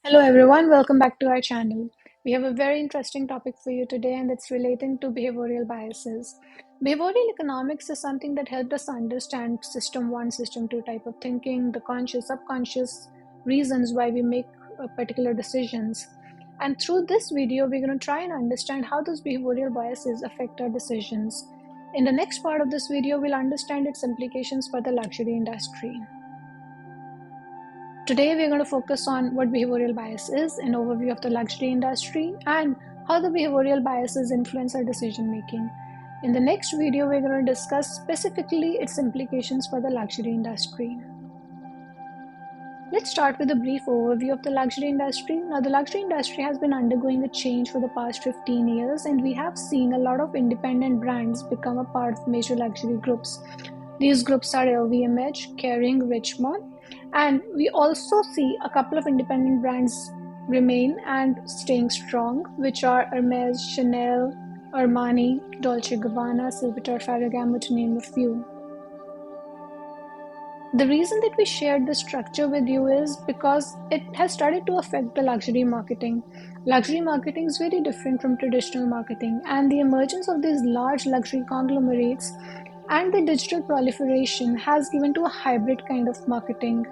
Hello everyone, welcome back to our channel. We have a very interesting topic for you today and it's relating to behavioral biases. Behavioral economics is something that helped us understand system 1, system 2 type of thinking, the conscious, subconscious reasons why we make particular decisions. And through this video, we're going to try and understand how those behavioral biases affect our decisions. In the next part of this video, we'll understand its implications for the luxury industry. Today, we're going to focus on what behavioral bias is, an overview of the luxury industry, and how the behavioral biases influence our decision making. In the next video, we're going to discuss specifically its implications for the luxury industry. Let's start with a brief overview of the luxury industry. Now, the luxury industry has been undergoing a change for the past 15 years, and we have seen a lot of independent brands become a part of major luxury groups. These groups are LVMH, Kering, Richemont, and we also see a couple of independent brands remain and staying strong, which are Hermes, Chanel, Armani, Dolce & Gabbana, Salvatore Ferragamo, to name a few. The reason that we shared this structure with you is because it has started to affect the luxury marketing. Luxury marketing is very different from traditional marketing, and the emergence of these large luxury conglomerates and the digital proliferation has given to a hybrid kind of marketing.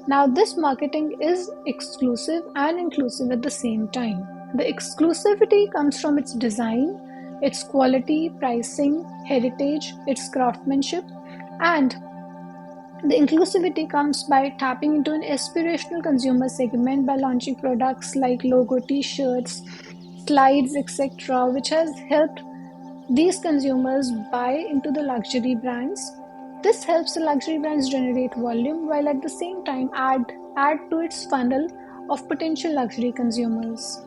Now, this marketing is exclusive and inclusive at the same time. The exclusivity comes from its design, its quality, pricing, heritage, its craftsmanship, and the inclusivity comes by tapping into an aspirational consumer segment by launching products like logo t-shirts, slides, etc., which has helped these consumers buy into the luxury brands. This helps the luxury brands generate volume while at the same time add to its funnel of potential luxury consumers.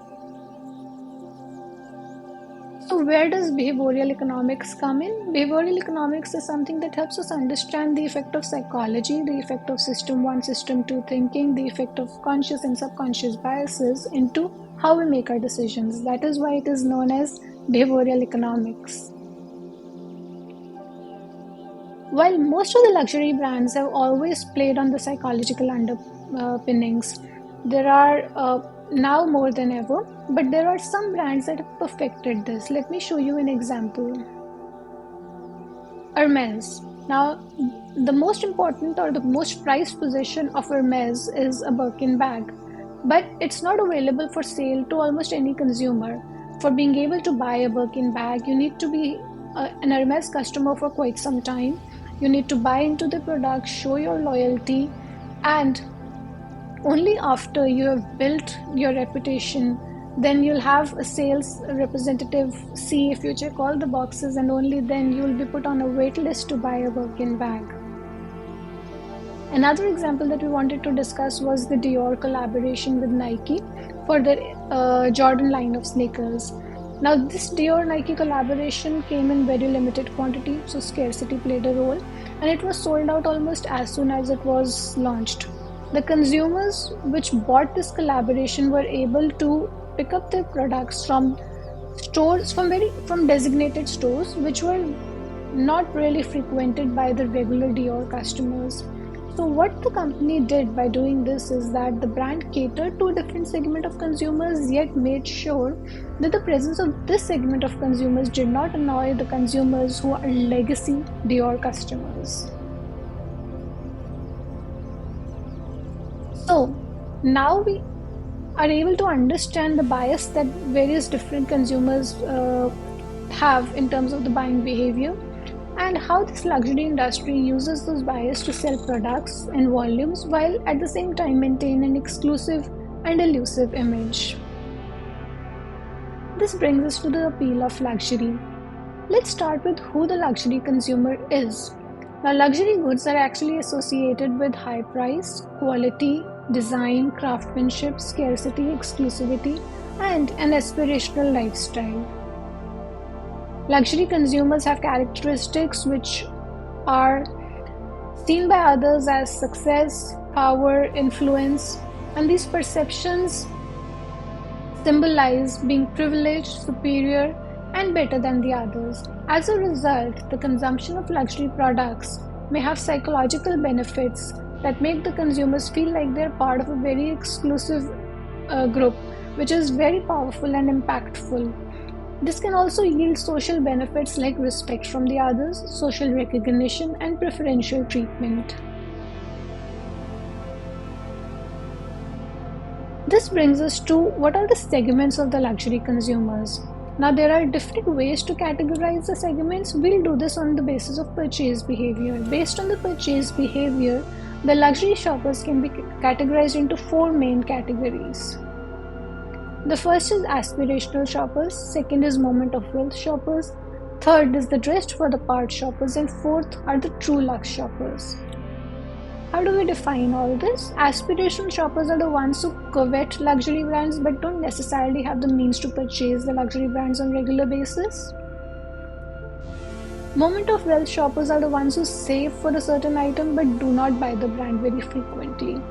So where does behavioral economics come in? Behavioral economics is something that helps us understand the effect of psychology, the effect of system 1, system 2 thinking, the effect of conscious and subconscious biases into how we make our decisions. That is why it is known as behavioral economics. While most of the luxury brands have always played on the psychological underpinnings, there are now more than ever, but there are some brands that have perfected this. Let me show you an example. Hermes. Now, the most important or the most prized possession of Hermes is a Birkin bag, but it's not available for sale to almost any consumer. For being able to buy a Birkin bag, you need to be an Hermes customer for quite some time. You need to buy into the product, show your loyalty, and only after you have built your reputation, then you'll have a sales representative see if you check all the boxes, and only then you'll be put on a wait list to buy a Birkin bag. Another example that we wanted to discuss was the Dior collaboration with Nike for the Jordan line of sneakers. Now, this Dior Nike collaboration came in very limited quantity, so scarcity played a role, and it was sold out almost as soon as it was launched. The consumers which bought this collaboration were able to pick up their products from stores from designated stores which were not really frequented by the regular Dior customers. So what the company did by doing this is that the brand catered to a different segment of consumers, yet made sure that the presence of this segment of consumers did not annoy the consumers who are legacy Dior customers. So now we are able to understand the bias that various different consumers have in terms of the buying behavior, and how this luxury industry uses those bias to sell products in volumes while at the same time maintain an exclusive and elusive image. This brings us to the appeal of luxury. Let's start with who the luxury consumer is. Now, luxury goods are actually associated with high price, quality, design, craftsmanship, scarcity, exclusivity, and an aspirational lifestyle. Luxury consumers have characteristics which are seen by others as success, power, influence, and these perceptions symbolize being privileged, superior, and better than the others. As a result, the consumption of luxury products may have psychological benefits that make the consumers feel like they're part of a very exclusive group, which is very powerful and impactful. This can also yield social benefits like respect from the others, social recognition, and preferential treatment. This brings us to what are the segments of the luxury consumers. Now, there are different ways to categorize the segments. We'll do this on the basis of purchase behavior. Based on the purchase behavior, the luxury shoppers can be categorized into four main categories. The first is aspirational shoppers, second is moment of wealth shoppers, third is the dressed for the part shoppers, and fourth are the true luxe shoppers. How do we define all this? Aspirational shoppers are the ones who covet luxury brands but don't necessarily have the means to purchase the luxury brands on a regular basis. Moment of wealth shoppers are the ones who save for a certain item but do not buy the brand very frequently.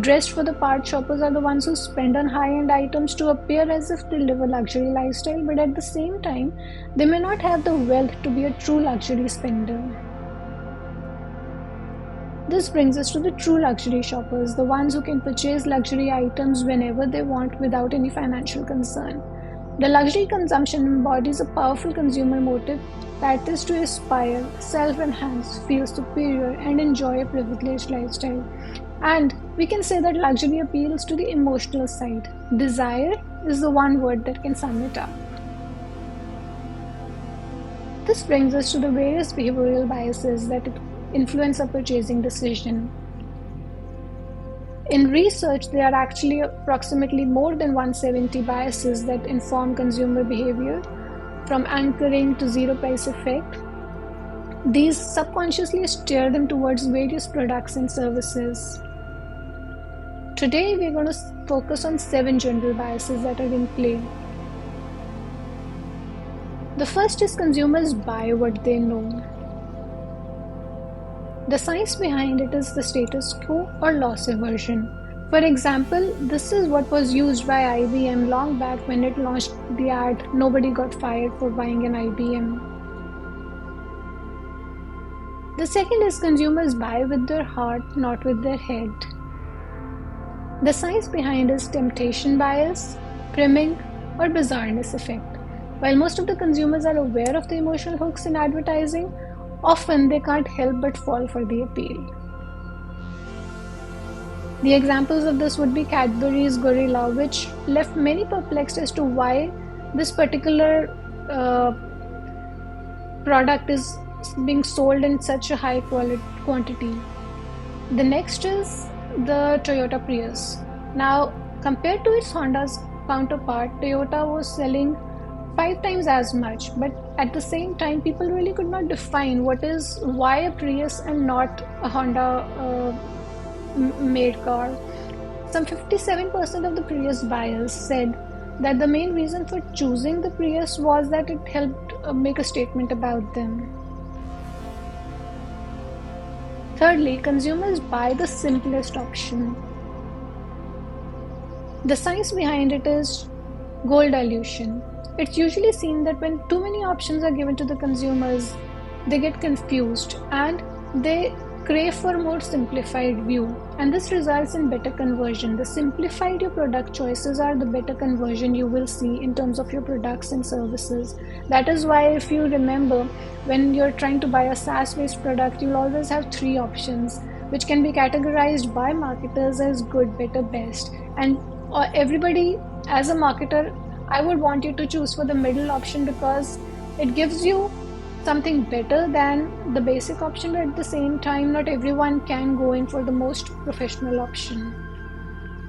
Dressed for the part shoppers are the ones who spend on high-end items to appear as if they live a luxury lifestyle, but at the same time, they may not have the wealth to be a true luxury spender. This brings us to the true luxury shoppers, the ones who can purchase luxury items whenever they want without any financial concern. The luxury consumption embodies a powerful consumer motive that is to aspire, self-enhance, feel superior, and enjoy a privileged lifestyle. And we can say that luxury appeals to the emotional side. Desire is the one word that can sum it up. This brings us to the various behavioral biases that influence our purchasing decision. In research, there are actually approximately more than 170 biases that inform consumer behavior, from anchoring to zero price effect. These subconsciously steer them towards various products and services. Today, we're going to focus on 7 general biases that are in play. The first is consumers buy what they know. The science behind it is the status quo or loss aversion. For example, this is what was used by IBM long back when it launched the ad, "Nobody got fired for buying an IBM." The second is consumers buy with their heart, not with their head. The science behind is temptation bias, priming, or bizarreness effect. While most of the consumers are aware of the emotional hooks in advertising, often they can't help but fall for the appeal. The examples of this would be Cadbury's Gorilla, which left many perplexed as to why this particular product is being sold in such a high quantity. The next is the Toyota Prius. Now, compared to its Honda's counterpart, Toyota was selling 5 times as much, but at the same time, people really could not define why a Prius and not a Honda made car. Some 57% of the Prius buyers said that the main reason for choosing the Prius was that it helped make a statement about them. Thirdly, consumers buy the simplest option. The science behind it is goal dilution. It's usually seen that when too many options are given to the consumers, they get confused and they crave for a more simplified view, and this results in better conversion. The simplified your product choices are, the better conversion you will see in terms of your products and services. That is why, if you remember, when you're trying to buy a SaaS-based product, you'll always have 3 options, which can be categorized by marketers as good, better, best. And everybody, as a marketer, I would want you to choose for the middle option because it gives you something better than the basic option, but at the same time, not everyone can go in for the most professional option.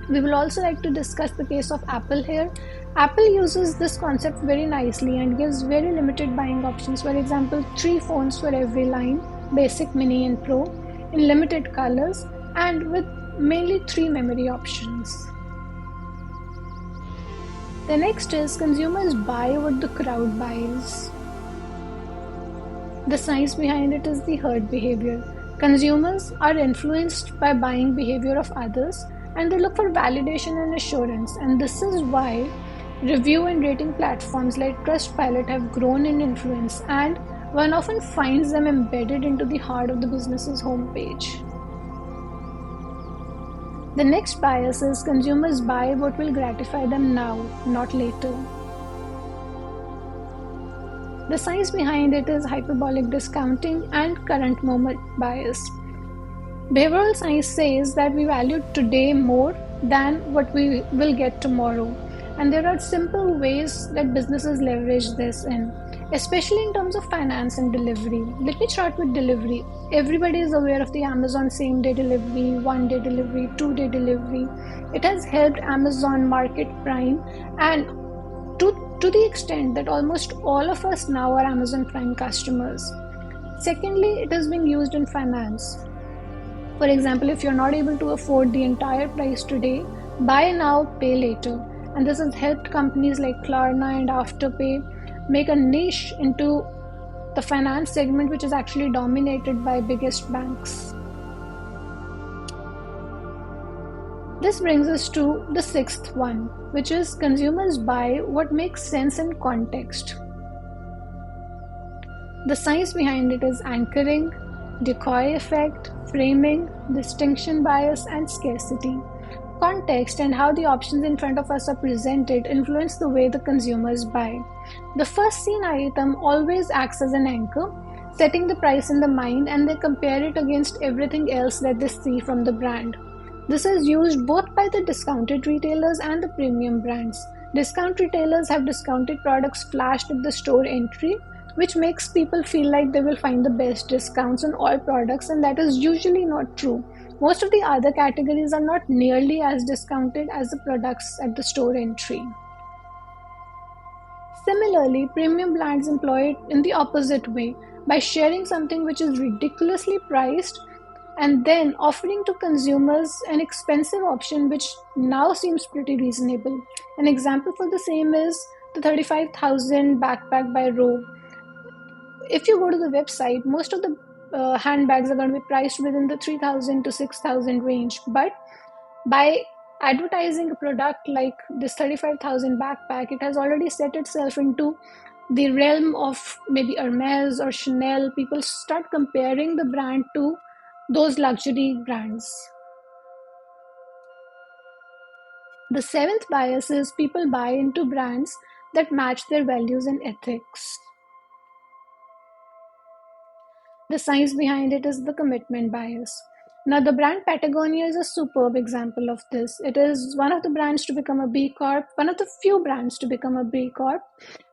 We will also like to discuss the case of Apple here. Apple uses this concept very nicely and gives very limited buying options. For example, 3 phones for every line, basic, mini and pro, in limited colors and with mainly 3 memory options. The next is consumers buy what the crowd buys. The science behind it is the herd behavior. Consumers are influenced by buying behavior of others and they look for validation and assurance, and this is why review and rating platforms like Trustpilot have grown in influence, and one often finds them embedded into the heart of the business's homepage. The next bias is consumers buy what will gratify them now, not later. The science behind it is hyperbolic discounting and current moment bias. Behavioral science says that we value today more than what we will get tomorrow. And there are simple ways that businesses leverage this in, especially in terms of finance and delivery. Let me start with delivery. Everybody is aware of the Amazon same day delivery, 1 day delivery, 2 day delivery. It has helped Amazon market Prime and to the extent that almost all of us now are Amazon Prime customers. Secondly, it is being used in finance. For example, if you're not able to afford the entire price today, buy now, pay later. And this has helped companies like Klarna and Afterpay make a niche into the finance segment, which is actually dominated by biggest banks. This brings us to the sixth one, which is consumers buy what makes sense in context. The science behind it is anchoring, decoy effect, framing, distinction bias, and scarcity. Context and how the options in front of us are presented influence the way the consumers buy. The first seen item always acts as an anchor, setting the price in the mind, and they compare it against everything else that they see from the brand. This is used both by the discounted retailers and the premium brands. Discount retailers have discounted products flashed at the store entry, which makes people feel like they will find the best discounts on all products, and that is usually not true. Most of the other categories are not nearly as discounted as the products at the store entry. Similarly, premium brands employ it in the opposite way by sharing something which is ridiculously priced and then offering to consumers an expensive option which now seems pretty reasonable. An example for the same is the 35,000 backpack by Row. If you go to the website, most of the handbags are going to be priced within the 3,000 to 6,000 range. But by advertising a product like this 35,000 backpack, it has already set itself into the realm of maybe Hermes or Chanel. People start comparing the brand to those luxury brands. The seventh bias is people buy into brands that match their values and ethics. The science behind it is the commitment bias. Now, the brand Patagonia is a superb example of this. It is one of the brands to become a B Corp, one of the few brands to become a B Corp,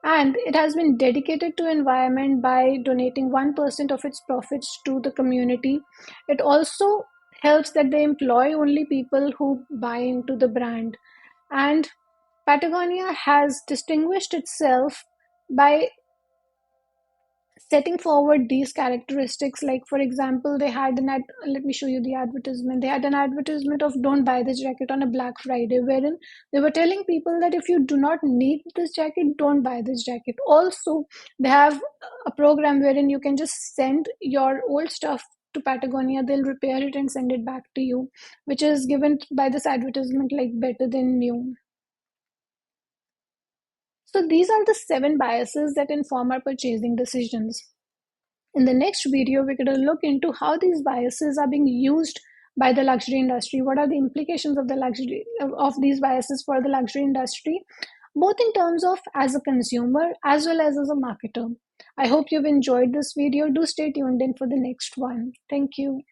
and it has been dedicated to environment by donating 1% of its profits to the community. It also helps that they employ only people who buy into the brand. And Patagonia has distinguished itself by setting forward these characteristics. Like, for example, they had an ad, let me show you the advertisement. They had an advertisement of don't buy this jacket on a Black Friday, wherein they were telling people that if you do not need this jacket, don't buy this jacket. Also, they have a program wherein you can just send your old stuff to Patagonia, they'll repair it and send it back to you, which is given by this advertisement like better than new. So these are the seven biases that inform our purchasing decisions. In the next video, we're going to look into how these biases are being used by the luxury industry. What are the implications of the luxury of these biases for the luxury industry, both in terms of as a consumer as well as a marketer. I hope you've enjoyed this video. Do stay tuned in for the next one. Thank you.